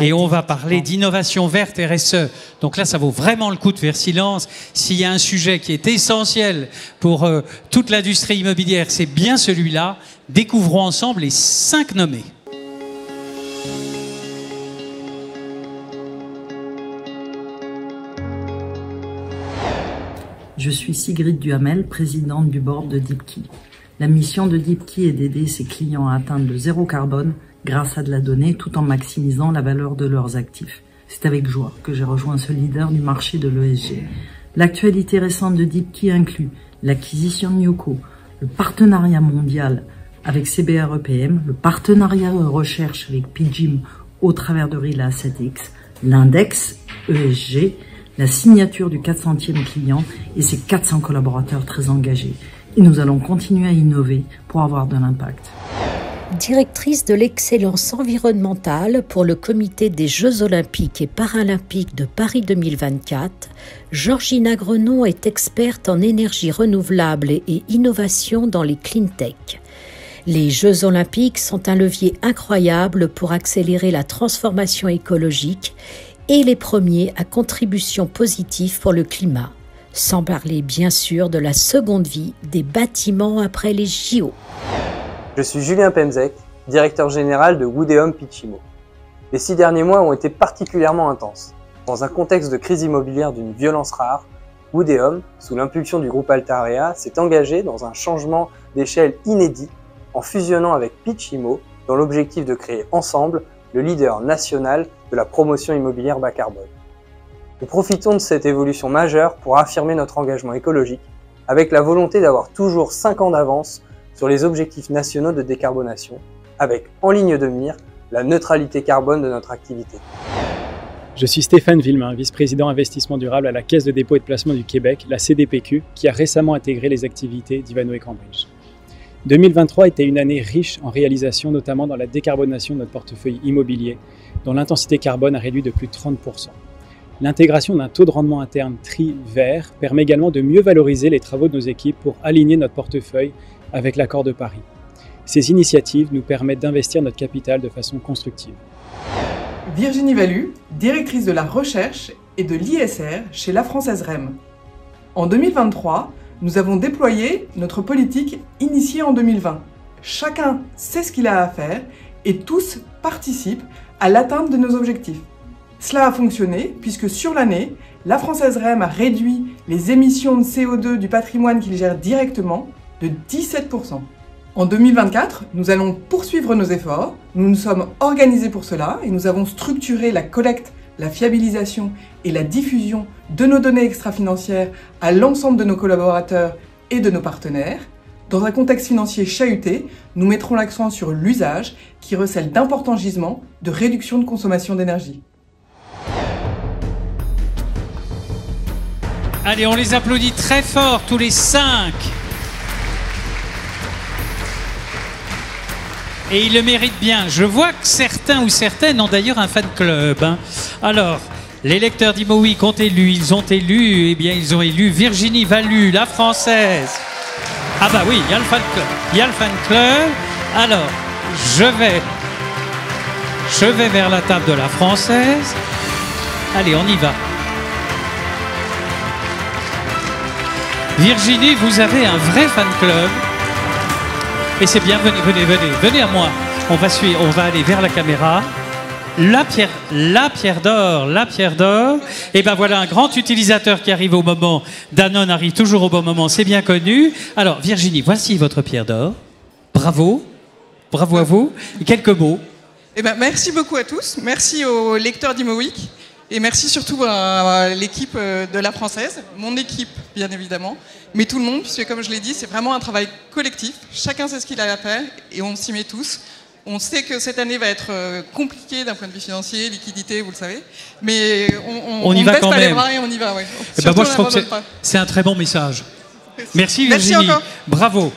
Et on va parler d'innovation verte RSE. Donc là, ça vaut vraiment le coup de faire silence. S'il y a un sujet qui est essentiel pour toute l'industrie immobilière, c'est bien celui-là. Découvrons ensemble les 5 nommés. Je suis Sigrid Duhamel, présidente du board de Deepkey. La mission de Deepkey est d'aider ses clients à atteindre le zéro carbone grâce à de la donnée tout en maximisant la valeur de leurs actifs. C'est avec joie que j'ai rejoint ce leader du marché de l'ESG. L'actualité récente de Deepkey inclut l'acquisition de Newco, le partenariat mondial avec CBREPM, le partenariat de recherche avec PGIM au travers de Real Asset X, l'index ESG, la signature du 400e client et ses 400 collaborateurs très engagés. Et nous allons continuer à innover pour avoir de l'impact. Directrice de l'excellence environnementale pour le comité des Jeux Olympiques et Paralympiques de Paris 2024, Georgina Grenon est experte en énergie renouvelable et innovation dans les clean tech. Les Jeux Olympiques sont un levier incroyable pour accélérer la transformation écologique et les premiers à contribution positive pour le climat, sans parler bien sûr de la seconde vie des bâtiments après les JO. Je suis Julien Pemzec, directeur général de Woodeum Pichimo. Les 6 derniers mois ont été particulièrement intenses. Dans un contexte de crise immobilière d'une violence rare, Woodeum, sous l'impulsion du groupe Altarea, s'est engagé dans un changement d'échelle inédit en fusionnant avec Pichimo dans l'objectif de créer ensemble le leader national de la promotion immobilière bas carbone. Nous profitons de cette évolution majeure pour affirmer notre engagement écologique avec la volonté d'avoir toujours 5 ans d'avance sur les objectifs nationaux de décarbonation, avec en ligne de mire la neutralité carbone de notre activité. Je suis Stéphane Villemain, vice-président investissement durable à la Caisse de dépôt et de placement du Québec, la CDPQ, qui a récemment intégré les activités d'Ivanhoé Cambridge. 2023 était une année riche en réalisations, notamment dans la décarbonation de notre portefeuille immobilier, dont l'intensité carbone a réduit de plus de 30%. L'intégration d'un taux de rendement interne TRI vert permet également de mieux valoriser les travaux de nos équipes pour aligner notre portefeuille avec l'accord de Paris. Ces initiatives nous permettent d'investir notre capital de façon constructive. Virginie Valu, directrice de la recherche et de l'ISR chez La Française REM. En 2023, nous avons déployé notre politique initiée en 2020. Chacun sait ce qu'il a à faire et tous participent à l'atteinte de nos objectifs. Cela a fonctionné puisque sur l'année, La Française REM a réduit les émissions de CO2 du patrimoine qu'il gère directement de 17%. En 2024, nous allons poursuivre nos efforts. Nous nous sommes organisés pour cela et nous avons structuré la collecte, la fiabilisation et la diffusion de nos données extra-financières à l'ensemble de nos collaborateurs et de nos partenaires. Dans un contexte financier chahuté, nous mettrons l'accent sur l'usage qui recèle d'importants gisements de réduction de consommation d'énergie. Allez, on les applaudit très fort, tous les 5. Et ils le méritent bien. Je vois que certains ou certaines ont d'ailleurs un fan club. Hein. Alors, les lecteurs d'ImoWeek ont élu, eh bien, ils ont élu Virginie Valu, la Française. Ah bah oui, il y a le fan club. Il y a le fan club. Alors, je vais vers la table de la Française. Allez, on y va. Virginie, vous avez un vrai fan club. Et c'est bien, venez à moi. On va aller vers la caméra. La pierre d'or. Et ben voilà, un grand utilisateur qui arrive au moment. Danone arrive toujours au bon moment, c'est bien connu. Alors Virginie, voici votre pierre d'or. Bravo à vous. Et quelques mots. Eh ben, merci beaucoup à tous. Merci aux lecteurs d'ImoWeek. Et merci surtout à l'équipe de La Française, mon équipe bien évidemment, mais tout le monde, puisque comme je l'ai dit, c'est vraiment un travail collectif. Chacun sait ce qu'il a à faire et on s'y met tous. On sait que cette année va être compliquée d'un point de vue financier, liquidité, vous le savez, mais on y va baisse quand pas même. Les bras et on y va. Ouais. Ben moi je trouve que c'est un très bon message. Merci Virginie, merci encore. Bravo.